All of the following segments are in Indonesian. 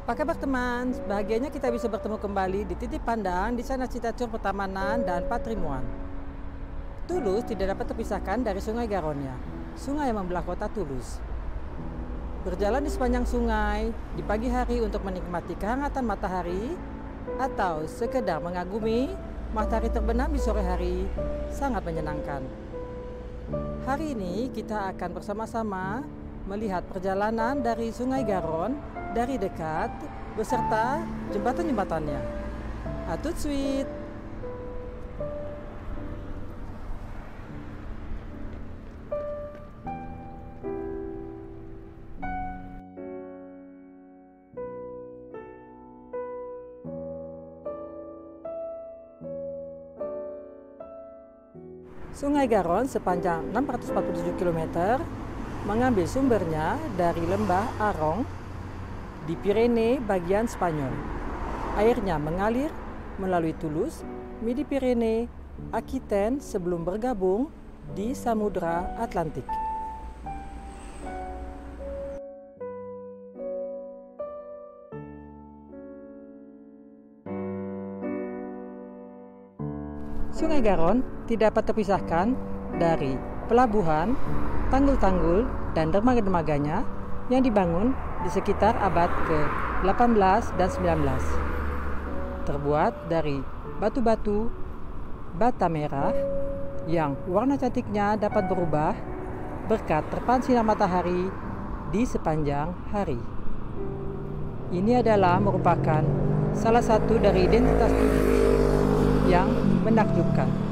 Apa kabar teman? Bahagianya kita bisa bertemu kembali di titik pandang di sana Citatur Pertamanan dan Patrimoine. Toulouse tidak dapat terpisahkan dari Sungai Garonne, sungai yang membelah kota Toulouse. Berjalan di sepanjang sungai di pagi hari untuk menikmati kehangatan matahari atau sekedar mengagumi matahari terbenam di sore hari sangat menyenangkan. Hari ini kita akan bersama-sama melihat perjalanan dari Sungai Garonne dari dekat beserta jembatan-jembatannya. A tout de suite. Sungai Garonne sepanjang 647 km mengambil sumbernya dari lembah Arong di Pirene bagian Spanyol. Airnya mengalir melalui Toulouse, Midi-Pirene, Aquitaine sebelum bergabung di Samudra Atlantik. Sungai Garonne tidak dapat terpisahkan dari pelabuhan, tanggul-tanggul, dan dermaga-dermaganya yang dibangun di sekitar abad ke-18 dan 19. Terbuat dari batu-batu bata merah yang warna cantiknya dapat berubah berkat terpaan sinar matahari di sepanjang hari. Ini adalah merupakan salah satu dari identitas Toulouse yang menakjubkan.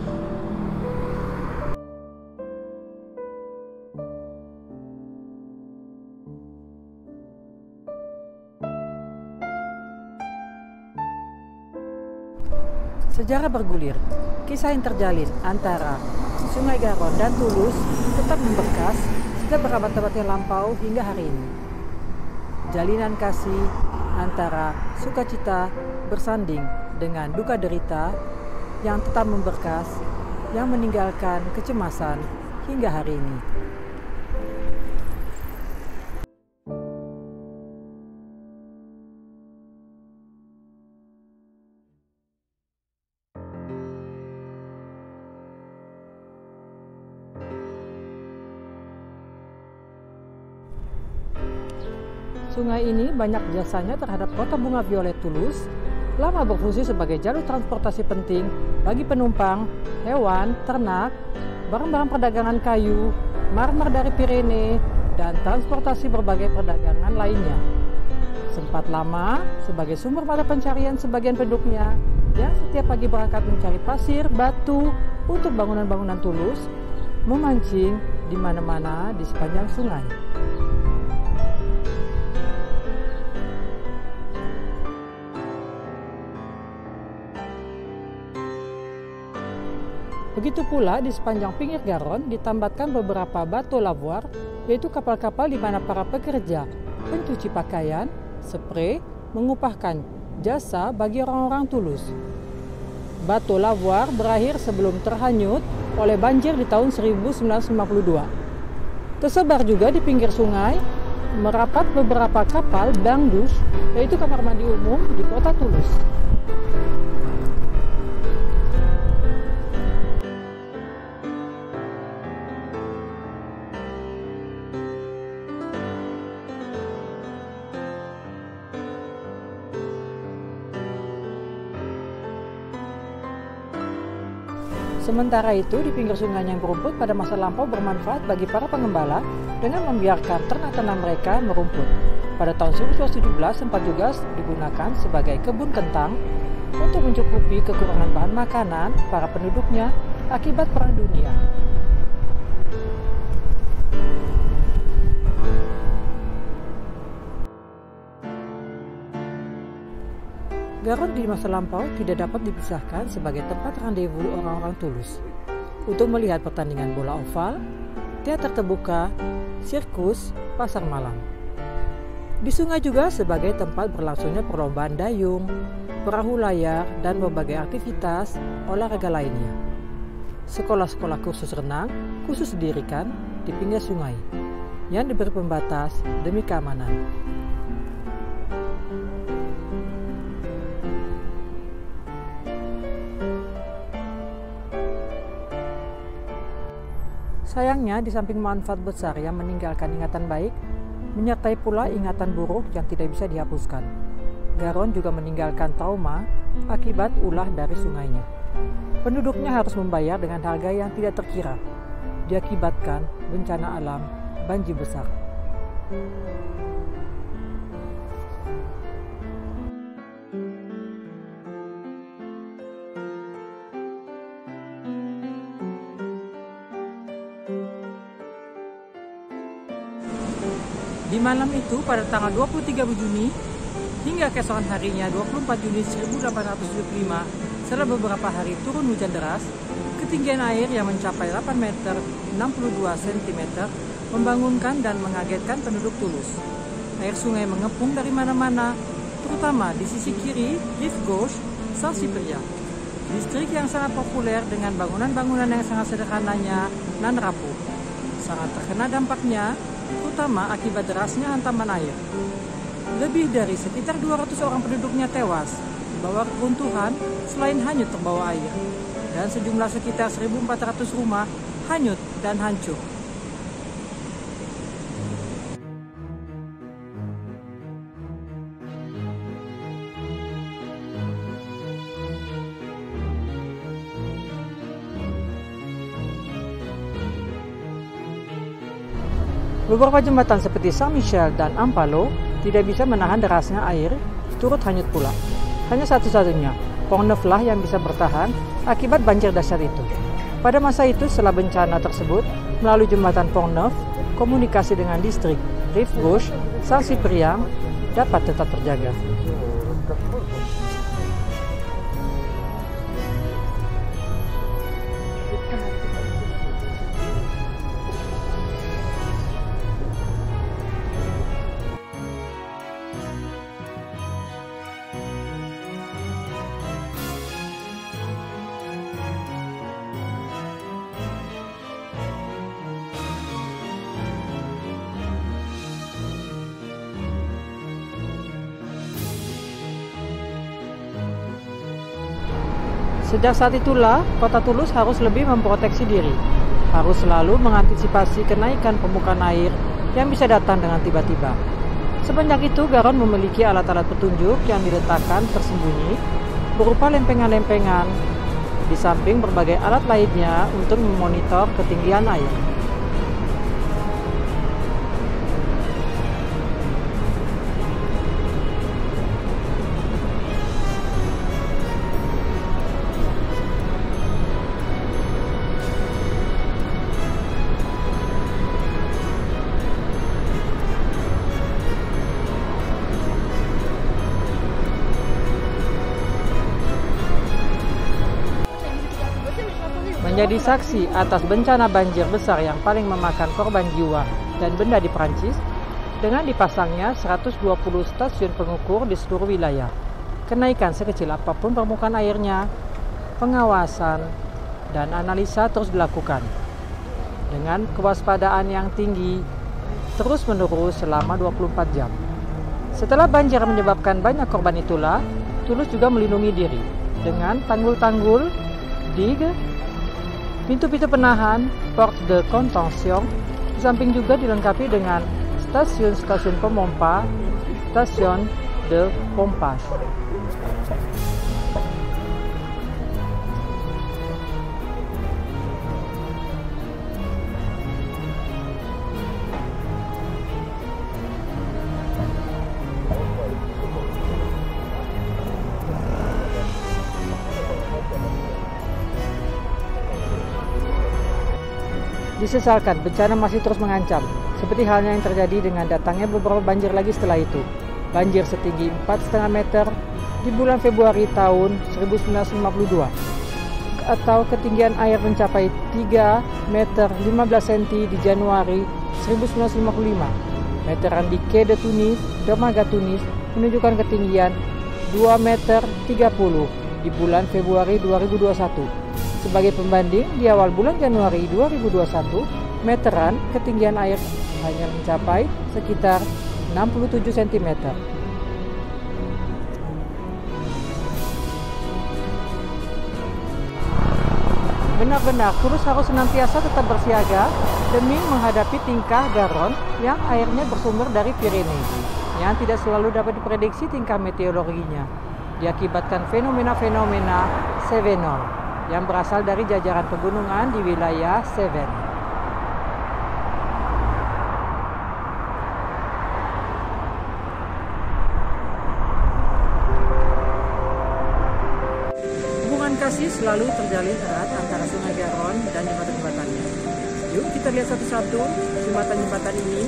Sejarah bergulir, kisah yang terjalin antara Sungai Garonne dan Toulouse tetap membekas sejak berabad-abad yang lampau hingga hari ini. Jalinan kasih antara sukacita bersanding dengan duka derita yang tetap membekas, yang meninggalkan kecemasan hingga hari ini. Sungai ini banyak jasanya terhadap kota bunga violet Toulouse, lama berfungsi sebagai jalur transportasi penting bagi penumpang, hewan, ternak, barang-barang perdagangan kayu, marmer dari Pirene, dan transportasi berbagai perdagangan lainnya. Sempat lama sebagai sumber mata pencarian sebagian penduduknya yang setiap pagi berangkat mencari pasir, batu untuk bangunan-bangunan Toulouse, memancing di mana-mana di sepanjang sungai. Begitu pula di sepanjang pinggir Garonne ditambatkan beberapa bateau lavoir, yaitu kapal-kapal di mana para pekerja pencuci pakaian, spray, mengupahkan jasa bagi orang-orang Toulouse. Bateau lavoir berakhir sebelum terhanyut oleh banjir di tahun 1952. Tersebar juga di pinggir sungai merapat beberapa kapal bain douche, yaitu kamar mandi umum di kota Toulouse. Sementara itu, di pinggir sungai yang berumput pada masa lampau bermanfaat bagi para pengembala dengan membiarkan ternak-ternak mereka merumput. Pada tahun 1917 sempat juga digunakan sebagai kebun kentang untuk mencukupi kekurangan bahan makanan para penduduknya akibat Perang Dunia. Garonne di masa lampau tidak dapat dipisahkan sebagai tempat randevu orang-orang Toulouse untuk melihat pertandingan bola oval, teater terbuka, sirkus, pasar malam. Di sungai juga sebagai tempat berlangsungnya perlombaan dayung, perahu layar, dan berbagai aktivitas olahraga lainnya. Sekolah-sekolah kursus renang khusus didirikan di pinggir sungai yang diberi pembatas demi keamanan. Sayangnya, di samping manfaat besar yang meninggalkan ingatan baik, menyertai pula ingatan buruk yang tidak bisa dihapuskan. Garonne juga meninggalkan trauma akibat ulah dari sungainya. Penduduknya harus membayar dengan harga yang tidak terkira, diakibatkan bencana alam banjir besar. Di malam itu pada tanggal 23 Juni hingga keesokan harinya 24 Juni 1875, setelah beberapa hari turun hujan deras, ketinggian air yang mencapai 8 meter 62 cm membangunkan dan mengagetkan penduduk Toulouse. Air sungai mengepung dari mana-mana, terutama di sisi kiri Rive Gauche, Saint-Cyprien, distrik yang sangat populer dengan bangunan-bangunan yang sangat sederhananya dan rapuh. Sangat terkena dampaknya, terutama akibat derasnya hantaman air. Lebih dari sekitar 200 orang penduduknya tewas di bawah keruntuhan selain hanyut terbawa air, dan sejumlah sekitar 1.400 rumah hanyut dan hancur. Beberapa jembatan seperti Saint-Michel dan Ampalo tidak bisa menahan derasnya air, turut hanyut pula. Hanya satu-satunya, Pont-Neuf lah yang bisa bertahan akibat banjir dahsyat itu. Pada masa itu, setelah bencana tersebut, melalui jembatan Pont-Neuf, komunikasi dengan distrik Rive Gauche, Saint-Cyprien dapat tetap terjaga. Sejak saat itulah, kota Toulouse harus lebih memproteksi diri, harus selalu mengantisipasi kenaikan permukaan air yang bisa datang dengan tiba-tiba. Semenjak itu, Garonne memiliki alat-alat petunjuk yang diletakkan tersembunyi, berupa lempengan-lempengan, di samping berbagai alat lainnya untuk memonitor ketinggian air. Menjadi saksi atas bencana banjir besar yang paling memakan korban jiwa dan benda di Prancis, dengan dipasangnya 120 stasiun pengukur di seluruh wilayah. Kenaikan sekecil apapun permukaan airnya, pengawasan dan analisa terus dilakukan dengan kewaspadaan yang tinggi terus-menerus selama 24 jam. Setelah banjir menyebabkan banyak korban itulah, Toulouse juga melindungi diri dengan tanggul-tanggul, digue, pintu-pintu penahan, porte de contention, di samping juga dilengkapi dengan stasiun-stasiun pemompa, stasiun de pompage. Disesalkan, bencana masih terus mengancam, seperti halnya yang terjadi dengan datangnya beberapa banjir lagi setelah itu. Banjir setinggi 4,5 meter di bulan Februari tahun 1952, atau ketinggian air mencapai 3 meter 15 cm di Januari 1955. Meteran di Quai de Tunis, dermaga Tunis, menunjukkan ketinggian 2 meter 30 di bulan Februari 2021. Sebagai pembanding, di awal bulan Januari 2021, meteran ketinggian air hanya mencapai sekitar 67 cm. Benar-benar Toulouse harus senantiasa tetap bersiaga demi menghadapi tingkah Garonne yang airnya bersumber dari Pyrenees, yang tidak selalu dapat diprediksi tingkah meteorologinya, diakibatkan fenomena-fenomena Cévenol yang berasal dari jajaran pegunungan di wilayah Cévennes. Hubungan kasih selalu terjalin erat antara Sungai Garonne dan jembatan-jembatannya. Yuk kita lihat satu-satu jembatan-jembatan ini.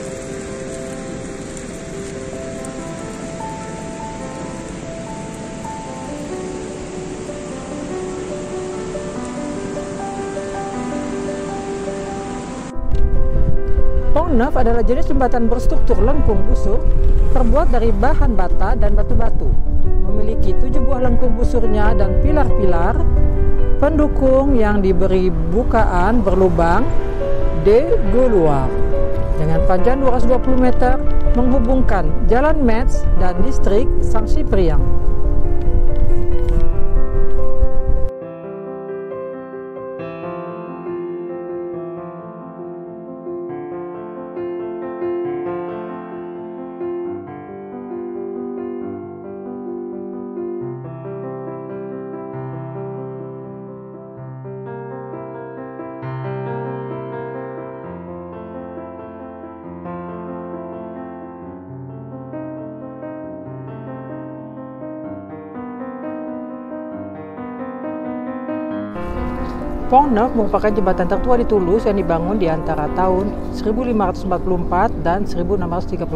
Pont-Neuf adalah jenis jembatan berstruktur lengkung busur terbuat dari bahan bata dan batu-batu. Memiliki 7 buah lengkung busurnya dan pilar-pilar pendukung yang diberi bukaan berlubang degauloir dengan panjang 220 meter menghubungkan Jalan Metz dan distrik Saint-Cyprien. Pont-Neuf merupakan jembatan tertua di Toulouse yang dibangun di antara tahun 1544 dan 1632.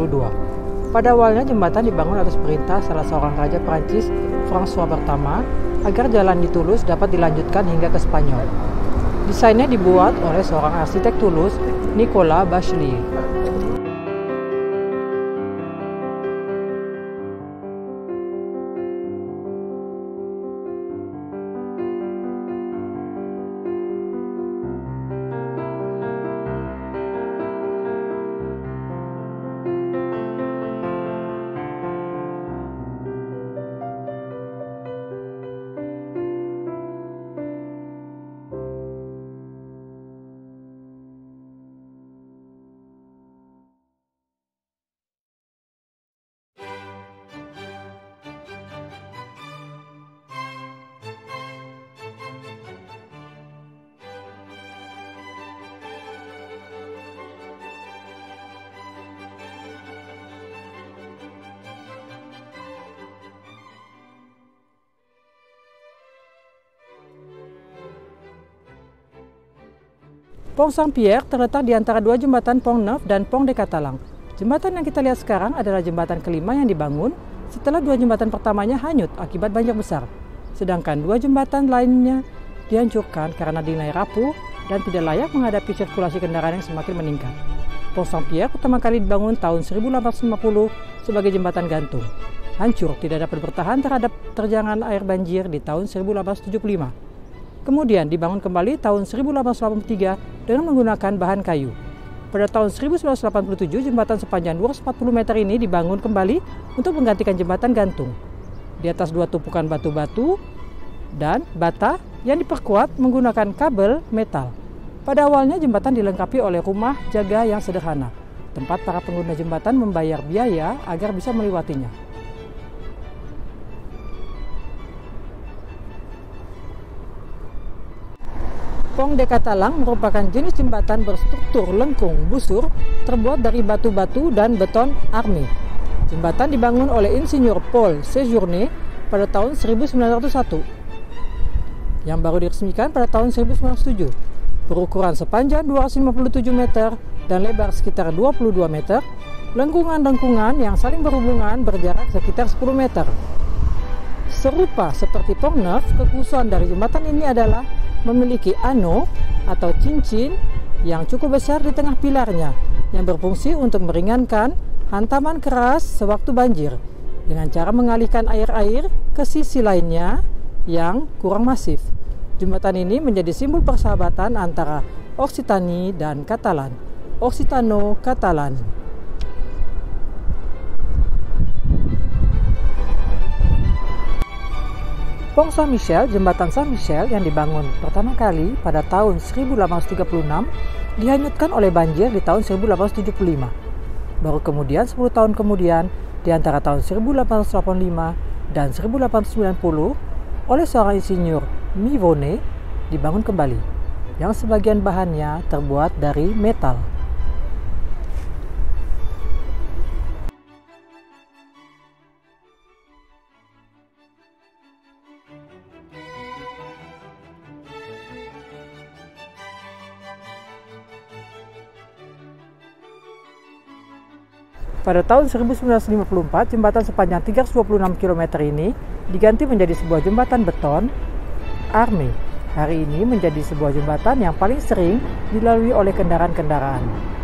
Pada awalnya jembatan dibangun atas perintah salah seorang raja Prancis, François pertama, agar jalan di Toulouse dapat dilanjutkan hingga ke Spanyol. Desainnya dibuat oleh seorang arsitek Toulouse, Nicolas Bachelier. Pont Saint-Pierre terletak di antara dua jembatan Pont-Neuf dan Pont de Catalan. Jembatan yang kita lihat sekarang adalah jembatan kelima yang dibangun setelah dua jembatan pertamanya hanyut akibat banjir besar. Sedangkan dua jembatan lainnya dihancurkan karena dinilai rapuh dan tidak layak menghadapi sirkulasi kendaraan yang semakin meningkat. Pont Saint-Pierre pertama kali dibangun tahun 1850 sebagai jembatan gantung. Hancur tidak dapat bertahan terhadap terjangan air banjir di tahun 1875. Kemudian dibangun kembali tahun 1883 dengan menggunakan bahan kayu. Pada tahun 1987, jembatan sepanjang 240 meter ini dibangun kembali untuk menggantikan jembatan gantung. Di atas dua tumpukan batu-batu dan bata yang diperkuat menggunakan kabel metal. Pada awalnya jembatan dilengkapi oleh rumah jaga yang sederhana, tempat para pengguna jembatan membayar biaya agar bisa melewatinya. Pont de Catalan merupakan jenis jembatan berstruktur lengkung busur terbuat dari batu-batu dan beton arme. Jembatan dibangun oleh Insinyur Paul Séjourné pada tahun 1901, yang baru diresmikan pada tahun 1907. Berukuran sepanjang 257 meter dan lebar sekitar 22 meter, lengkungan-lengkungan yang saling berhubungan berjarak sekitar 10 meter. Serupa seperti Pont-Neuf, kekhususan dari jembatan ini adalah memiliki ano atau cincin yang cukup besar di tengah pilarnya yang berfungsi untuk meringankan hantaman keras sewaktu banjir dengan cara mengalihkan air-air ke sisi lainnya yang kurang masif. Jembatan ini menjadi simbol persahabatan antara Occitanie dan Katalan, Occitano-Katalan. Pont Saint-Michel, jembatan Saint-Michel yang dibangun pertama kali pada tahun 1836 dihanyutkan oleh banjir di tahun 1875. Baru kemudian 10 tahun kemudian, di antara tahun 1885 dan 1890, oleh seorang insinyur Mivone dibangun kembali, yang sebagian bahannya terbuat dari metal. Pada tahun 1954, jembatan sepanjang 326 km ini diganti menjadi sebuah jembatan beton arme. Hari ini menjadi sebuah jembatan yang paling sering dilalui oleh kendaraan-kendaraan.